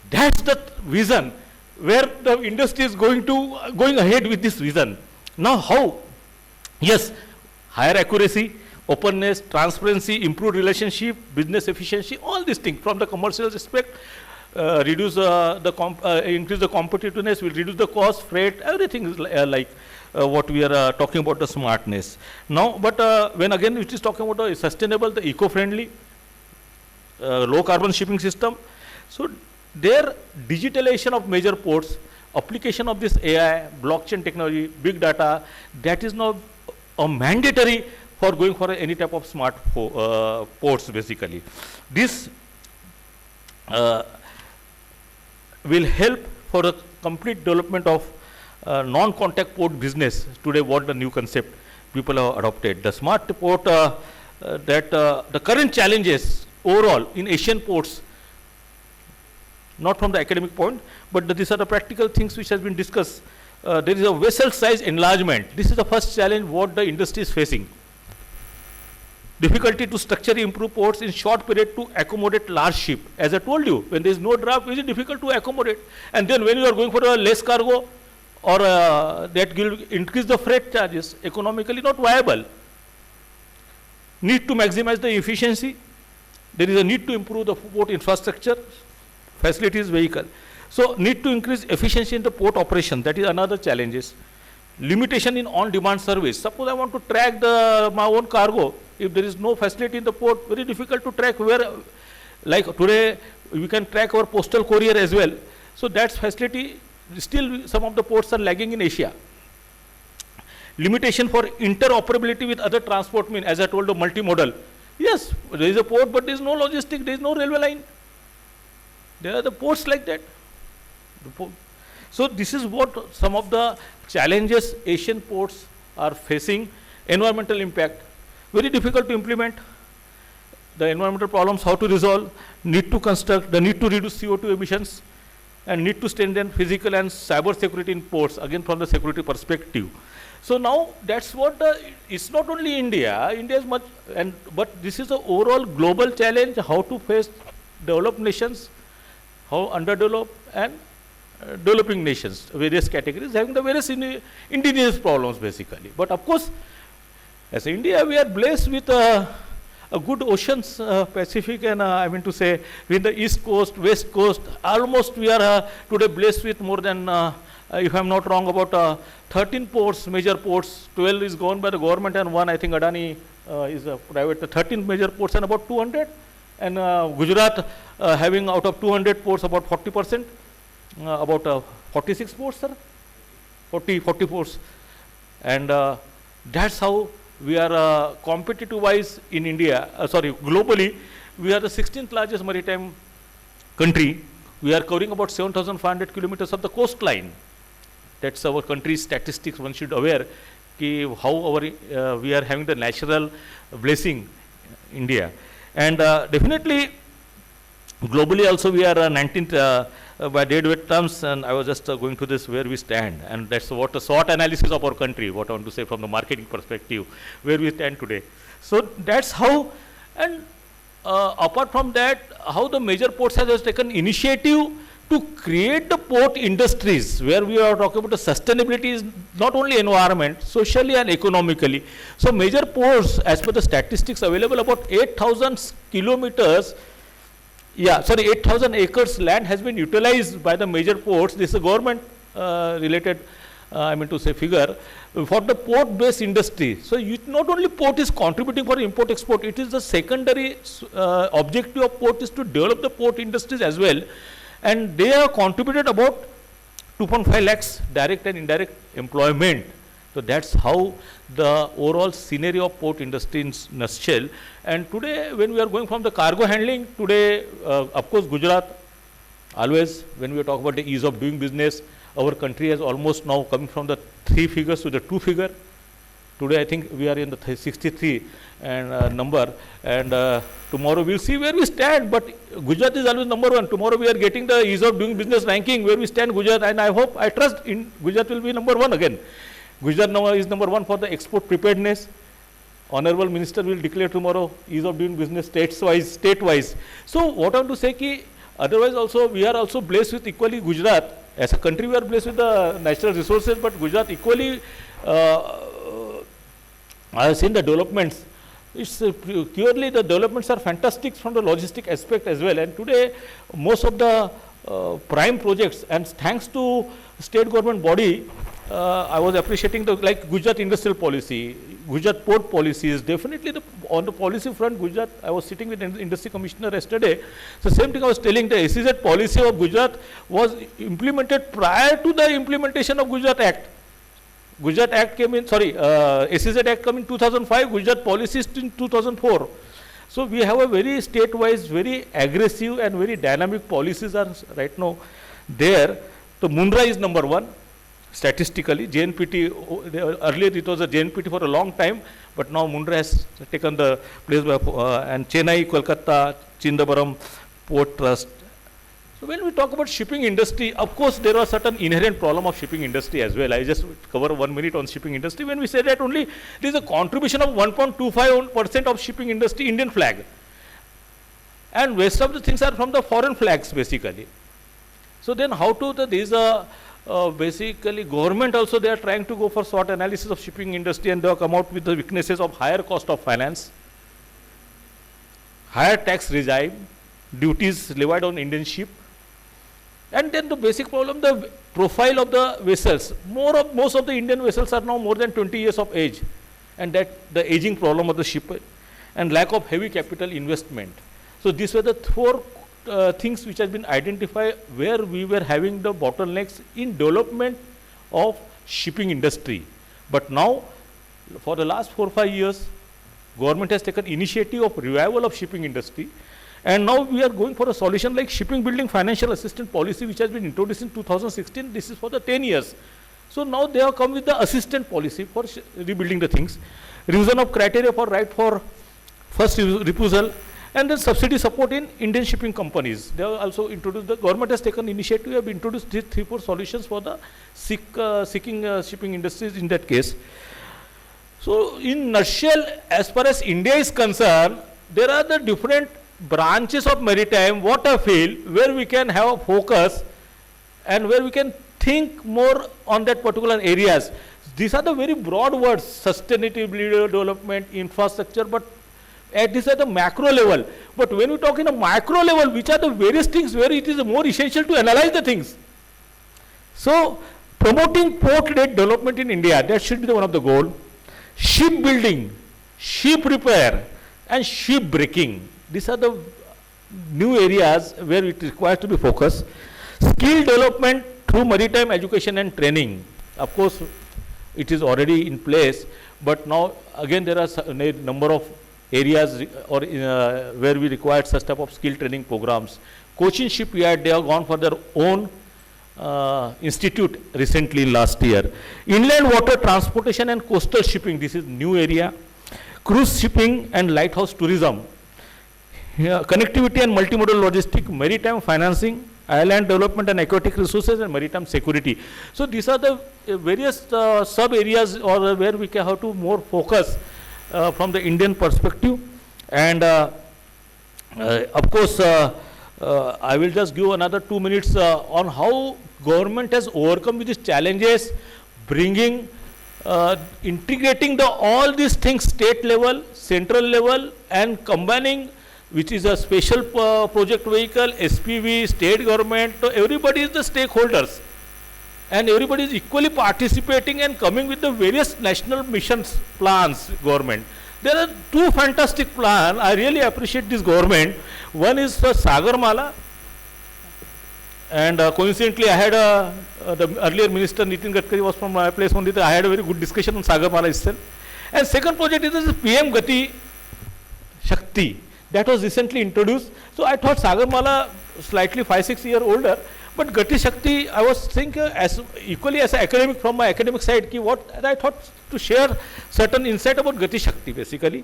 That's the vision where the industry is going ahead with this vision. Now how? Yes, higher accuracy, openness, transparency, improved relationship, business efficiency, all these things from the commercial aspect, increase the competitiveness, will reduce the cost, freight, everything is like what we are talking about the smartness. Now, but when again it is talking about the sustainable, the eco-friendly, low carbon shipping system, so their digitalization of major ports, application of this AI, blockchain technology, big data, that is now a mandatory for going for any type of smart ports basically. This will help for the complete development of non-contact port business. Today what the new concept people have adopted. The smart port, the current challenges overall in Asian ports, not from the academic point, but these are the practical things which has been discussed. There is a vessel size enlargement. This is the first challenge what the industry is facing. Difficulty to structurally improve ports in short period to accommodate large ship. As I told you, when there is no draft, it is difficult to accommodate. And then when you are going for a less cargo, or that will increase the freight charges, economically not viable. Need to maximize the efficiency. There is a need to improve the port infrastructure, facilities, vehicle. So need to increase efficiency in the port operation. That is another challenges. Limitation in on-demand service. Suppose I want to track my own cargo. If there is no facility in the port, very difficult to track where, like today, we can track our postal courier as well. So that's facility, still some of the ports are lagging in Asia. Limitation for interoperability with other transport means, as I told, the multimodal. Yes, there is a port, but there is no logistic, there is no railway line. There are the ports like that. So this is what some of the challenges Asian ports are facing. Environmental impact, very difficult to implement. The environmental problems, how to resolve, need to construct, the need to reduce CO2 emissions, and need to strengthen physical and cyber security in ports, again from the security perspective. So now that's what it's not only India, India is much, but this is the overall global challenge, how to face developed nations, how underdeveloped and developing nations, various categories having the various indigenous problems basically. But of course, as India, we are blessed with a good oceans, Pacific, and I mean to say, with the east coast, west coast, almost we are today blessed with more than, if I'm not wrong, about 13 ports, major ports. 12 is governed by the government, and one, I think, Adani is a private. 13 major ports and about 200, and Gujarat having out of 200 ports about 40%, about 46 ports, sir, 40 ports, and that's how we are competitive-wise in India, globally, we are the 16th largest maritime country. We are covering about 7,500 kilometers of the coastline. That's our country's statistics. One should aware how we are having the natural blessing, India. And definitely, globally also we are 19th by deadweight terms, and I was just going to this where we stand, and that's what a SWOT analysis of our country, what I want to say from the marketing perspective, where we stand today. So that's how, and apart from that, how the major ports has taken initiative to create the port industries, where we are talking about the sustainability is not only environment, socially and economically. So major ports, as per the statistics available, about 8,000 kilometers, 8,000 acres land has been utilized by the major ports. This is a government related, I mean to say, figure for the port-based industry. So not only port is contributing for import-export, it is the secondary objective of port is to develop the port industries as well. And they have contributed about 2.5 lakhs direct and indirect employment So that's how the overall scenario of port industry in nutshell. And today, when we are going from the cargo handling, today, of course, Gujarat, always when we talk about the ease of doing business, our country has almost now coming from the 3 figures to the 2 figure. Today, I think we are in the 63 and number, and tomorrow we'll see where we stand. But Gujarat is always number 1. Tomorrow we are getting the ease of doing business ranking where we stand Gujarat, and I hope, I trust in Gujarat will be number 1 again. Gujarat now is number 1 for the export preparedness. Honorable Minister will declare tomorrow ease of doing business state-wise. So what I want to say ki, otherwise also we are also blessed with equally Gujarat. As a country we are blessed with the natural resources, but Gujarat equally, I have seen the developments. It's purely the developments are fantastic from the logistic aspect as well. And today most of the prime projects, and thanks to state government body, I was appreciating the like Gujarat industrial policy, Gujarat port policies. Definitely on the policy front, Gujarat, I was sitting with the industry commissioner yesterday. So same thing I was telling, the SEZ policy of Gujarat was implemented prior to the implementation of Gujarat Act. Gujarat Act came in, SEZ Act came in 2005, Gujarat policies in 2004. So we have a very state-wise, very aggressive and very dynamic policies are right now there. So Mundra is number 1. Statistically, JNPT, earlier it was a JNPT for a long time, but now Mundra has taken the place by, and Chennai, Kolkata, Chindabaram Port Trust. So when we talk about shipping industry, of course there are certain inherent problem of shipping industry as well. I just cover 1 minute on shipping industry. When we say that only there is a contribution of 1.25% of shipping industry Indian flag, and rest of the things are from the foreign flags basically. So then how to, there is a basically government also they are trying to go for SWOT analysis of shipping industry, and they have come out with the weaknesses of higher cost of finance, higher tax regime, duties levied on Indian ship, and then the basic problem, the profile of the vessels. Most of the Indian vessels are now more than 20 years of age, and that the aging problem of the ship and lack of heavy capital investment. So these were the 4 things which has been identified where we were having the bottlenecks in development of shipping industry. But now, for the last 4 or 5 years, government has taken initiative of revival of shipping industry, and now we are going for a solution like shipping building financial assistance policy, which has been introduced in 2016. This is for the 10 years. So now they have come with the assistant policy for rebuilding the things, revision of criteria for right for first refusal, and then subsidy support in Indian shipping companies. They have also introduced, the government has taken initiative, have introduced 3-4 solutions for the seeking shipping industries in that case. So in nutshell, as far as India is concerned, there are the different branches of maritime, what I feel, where we can have a focus and where we can think more on that particular areas. These are the very broad words, sustainability, development, infrastructure, but this at the macro level. But when we talk in a micro level, which are the various things where it is more essential to analyze the things. So promoting port-led development in India, that should be the one of the goal. Shipbuilding, ship repair, and ship breaking. These are the new areas where it requires to be focused. Skill development through maritime education and training. Of course, it is already in place, but now again there are a number of areas or where we require such type of skill training programs. Cochin Shipyard, they have gone for their own institute recently last year. Inland water transportation and coastal shipping, this is new area. Cruise shipping and lighthouse tourism. Connectivity and multimodal logistics, maritime financing, island development and aquatic resources, and maritime security. So these are the various sub areas or where we can have to more focus from the Indian perspective. And of course, I will just give another 2 minutes on how government has overcome with these challenges, bringing, integrating all these things state level, central level, and combining, which is a special project vehicle, SPV, state government. So everybody is the stakeholders, and everybody is equally participating and coming with the various national missions plans. Government, there are 2 fantastic plans. I really appreciate this government. One is for Sagarmala, And coincidentally, I had the earlier minister Nitin Gadkari was from my place only. I had a very good discussion on Sagarmala itself. And second project is this PM Gati Shakti that was recently introduced. So I thought Sagarmala slightly 5-6 years older, but Gati Shakti I was thinking as equally as an academic from my academic side. What I thought to share certain insight about Gati Shakti basically.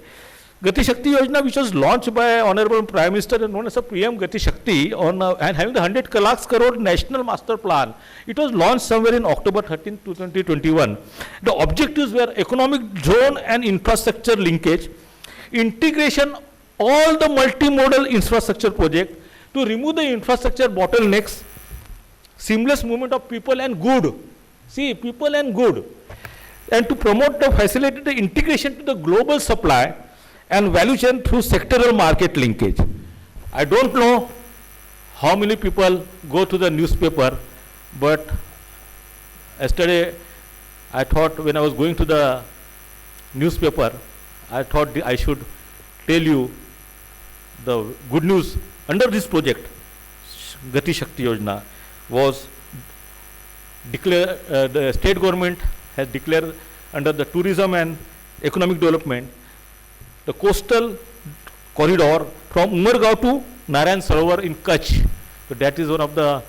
Gati Shakti Yojana, which was launched by Honorable Prime Minister and known as a PM Gati Shakti on and having the 100 lakhs crore national master plan. It was launched somewhere in October 13, 2021. The objectives were economic zone and infrastructure linkage, integration all the multimodal infrastructure project to remove the infrastructure bottlenecks, seamless movement of people and good. See, people and good. And to promote the facilitate the integration to the global supply and value chain through sectoral market linkage. I don't know how many people go to the newspaper, but yesterday I thought when I was going to the newspaper, I thought I should tell you the good news under this project. Gati Shakti Yojana was declared, the state government has declared under the tourism and economic development the coastal corridor from Umargaon to Narayan Sarovar in Kutch. So that is one of the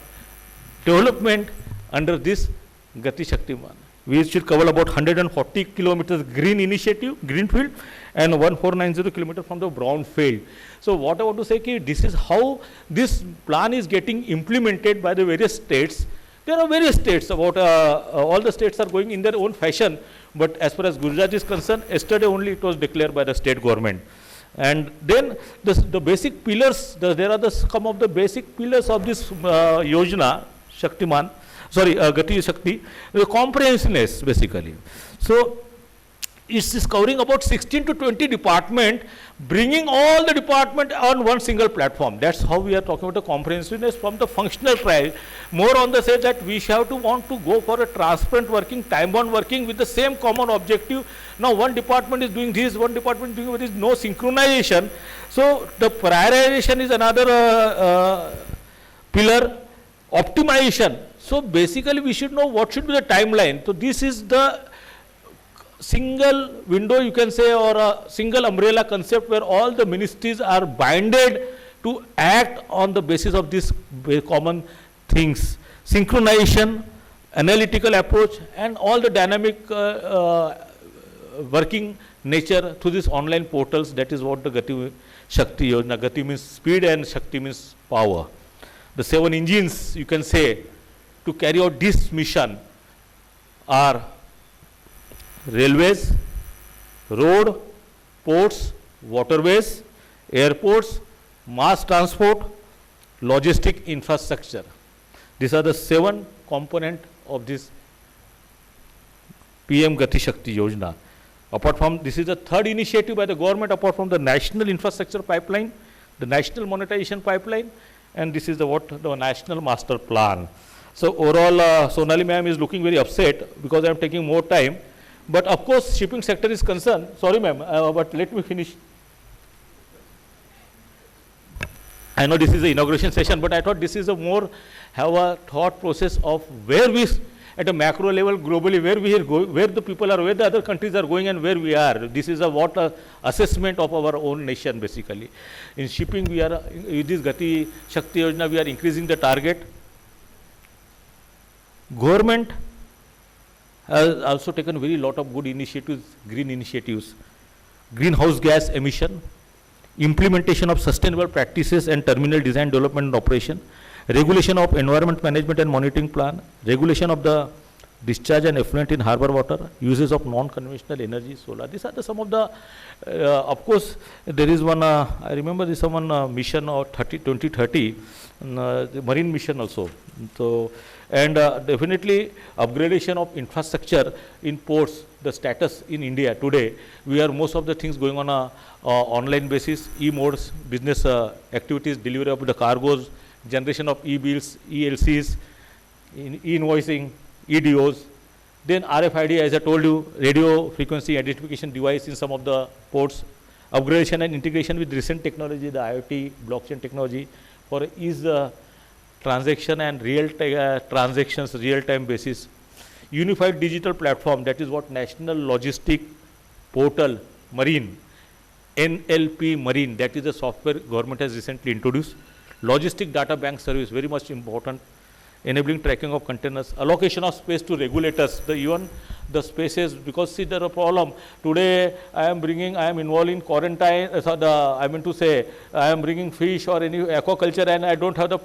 development under this Gati Shakti Man. We should cover about 140 kilometers green initiative, greenfield, and 1490 kilometers from the brown field. So what I want to say is this is how this plan is getting implemented by the various states. There are various states, about all the states are going in their own fashion, but as far as Gujarat is concerned, yesterday only it was declared by the state government. And then the basic pillars, there are some of the basic pillars of this Yojana, Shaktiman, Gati Shakti, the comprehensiveness basically. So it is covering about 16 to 20 departments, bringing all the department on one single platform. That's how we are talking about the comprehensiveness from the functional trial. More on the say that we have to want to go for a transparent working, time-bound working with the same common objective. Now one department is doing this, one department is doing this, no synchronization. So the prioritization is another pillar, optimization. So basically we should know what should be the timeline. So this is the single window you can say, or a single umbrella concept where all the ministries are binded to act on the basis of these common things. Synchronization, analytical approach, and all the dynamic working nature through these online portals. That is what the Gati Shakti Yojana. Gati means speed and Shakti means power. The 7 engines you can say to carry out this mission are railways, road, ports, waterways, airports, mass transport, logistic infrastructure. These are the 7 components of this PM Gati Shakti Yojana. Apart from this is the 3rd initiative by the government apart from the national infrastructure pipeline, the national monetization pipeline, and this is the national master plan. So overall, Sonali ma'am is looking very upset because I am taking more time. But of course, shipping sector is concerned. Sorry, ma'am, but let me finish. I know this is the inauguration session, but I thought this is a more have a thought process of where we, at a macro level, globally, where we are going, where the people are, where the other countries are going, and where we are. This is a assessment of our own nation, basically. In shipping, we are with this Gati Shakti Yojana, we are increasing the target. Government has also taken very lot of good initiatives, green initiatives, greenhouse gas emission, implementation of sustainable practices and terminal design, development and operation, regulation of environment management and monitoring plan, regulation of the discharge and effluent in harbor water, uses of non-conventional energy, solar. These are some of the, of course, there is one, I remember this one mission of 2030, the marine mission also. So, and definitely upgradation of infrastructure in ports, the status in India today, we are most of the things going on a online basis, e-modes, business activities, delivery of the cargoes, generation of e-bills, e-LCs, e-invoicing, EDOs, then RFID, as I told you, radio frequency identification device in some of the ports, upgradation and integration with recent technology, the IoT, blockchain technology for ease transaction and transactions, real-time basis. Unified digital platform, that is what National Logistic Portal Marine, NLP Marine, that is the software government has recently introduced. Logistic data bank service, very much important. Enabling tracking of containers, allocation of space to regulators, even the spaces, because see there are a problem. Today I am involved in quarantine, I mean to say, I am bringing fish or any aquaculture and I don't have the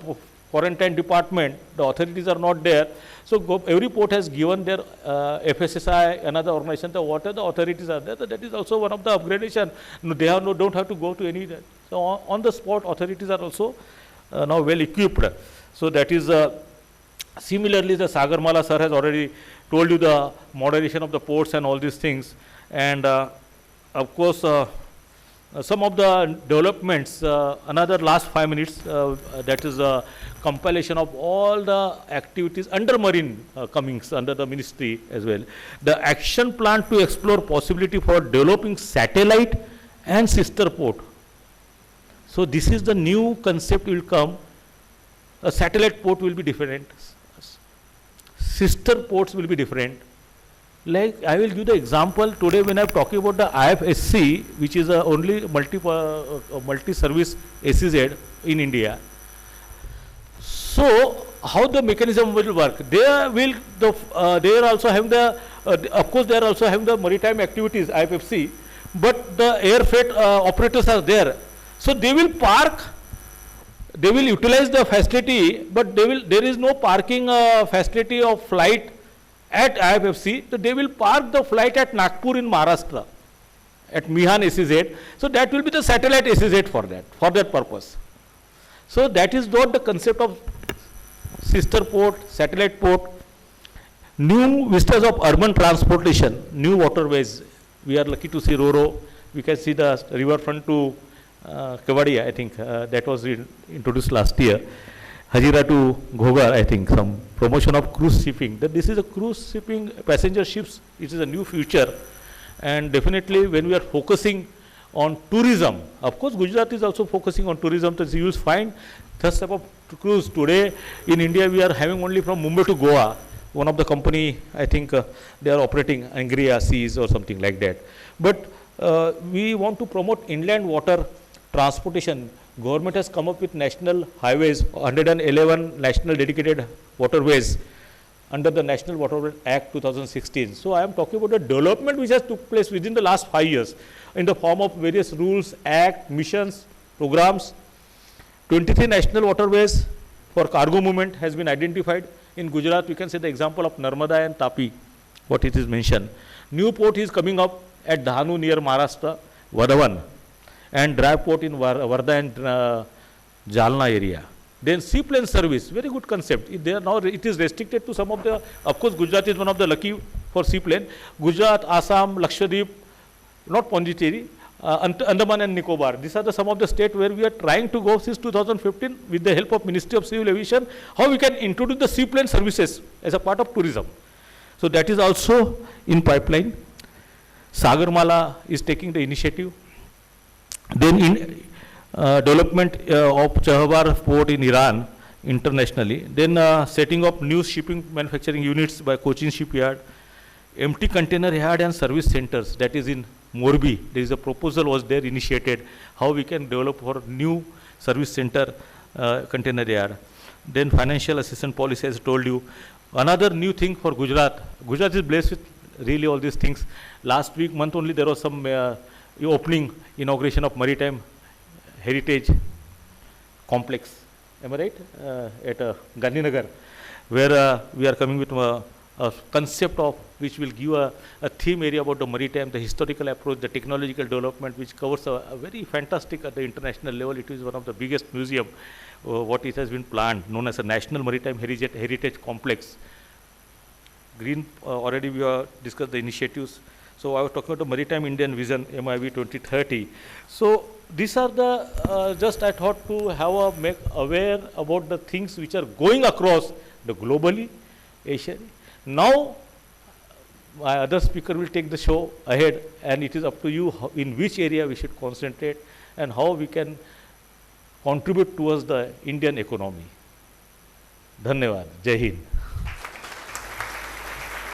quarantine department, the authorities are not there. So every port has given their FSSI, another organization, the water, the authorities are there. So that is also one of the upgradation. No, they have don't have to go to any, so on the spot authorities are also now well equipped. So that is similarly, the Sagarmala sir has already told you the moderation of the ports and all these things. And of course, some of the developments, another last 5 minutes, that is compilation of all the activities under marine comings under the ministry as well. The action plan to explore possibility for developing satellite and sister port. So this is the new concept will come. A satellite port will be different. Sister ports will be different. Like I will give the example today when I am talking about the IFSC, which is only multi-service SEZ in India. So how the mechanism will work? They are also having the, of course they are also having the maritime activities, IFFC, but the air freight operators are there. So they will park, they will utilize the facility, but there is no parking facility of flight at IFFC. So they will park the flight at Nagpur in Maharashtra, at Mihan SEZ. So that will be the satellite SEZ for that purpose. So that is not the concept of sister port, satellite port. New vistas of urban transportation, new waterways. We are lucky to see Roro. We can see the riverfront to Kevadia, I think that was introduced last year. Hazira to Ghogar, I think, some promotion of cruise shipping. That this is a cruise shipping, passenger ships, it is a new future. And definitely when we are focusing on tourism, of course Gujarat is also focusing on tourism, so you will find this type of cruise. Today in India we are having only from Mumbai to Goa. One of the company, I think they are operating Angria Seas or something like that. But we want to promote inland water transportation. Government has come up with national highways, 111 national dedicated waterways under the National Waterways Act 2016. So I am talking about the development which has took place within the last 5 years in the form of various rules, act, missions, programs. 23 national waterways for cargo movement has been identified. In Gujarat, we can say the example of Narmada and Tapi, what it is mentioned. New port is coming up at Dhanu near Maharashtra, Vadavan, and dry port in Varda and Jalna area. Then seaplane service, very good concept. It is restricted to some of the, of course Gujarat is one of the lucky for seaplane. Gujarat, Assam, Lakshadweep, not Pondicherry, Andaman and Nicobar. These are some of the states where we are trying to go since 2015 with the help of Ministry of Civil Aviation, how we can introduce the seaplane services as a part of tourism. So that is also in pipeline. Sagarmala is taking the initiative. Then in development of Chahbar port in Iran internationally. Then setting up new shipping manufacturing units by Cochin Shipyard. Empty container yard and service centers, that is in Morbi. There is a proposal was there initiated how we can develop for new service center container yard. Then financial assistance policy, as I told you. Another new thing for Gujarat. Gujarat is blessed with really all these things. Last month only there was some inauguration of Maritime Heritage Complex. Am I right? At Gandhinagar, where we are coming with a concept of which will give a theme area about the maritime, the historical approach, the technological development, which covers a very fantastic at the international level. It is one of the biggest museum, what it has been planned, known as a National Maritime Heritage Complex. Green, already we have discussed the initiatives. So I was talking about the Maritime Indian Vision, MIV 2030. So these are the, just I thought to have make aware about the things which are going across the globally, Asia. Now, my other speaker will take the show ahead, and it is up to you in which area we should concentrate and how we can contribute towards the Indian economy. धन्यवाद, जय हिंद।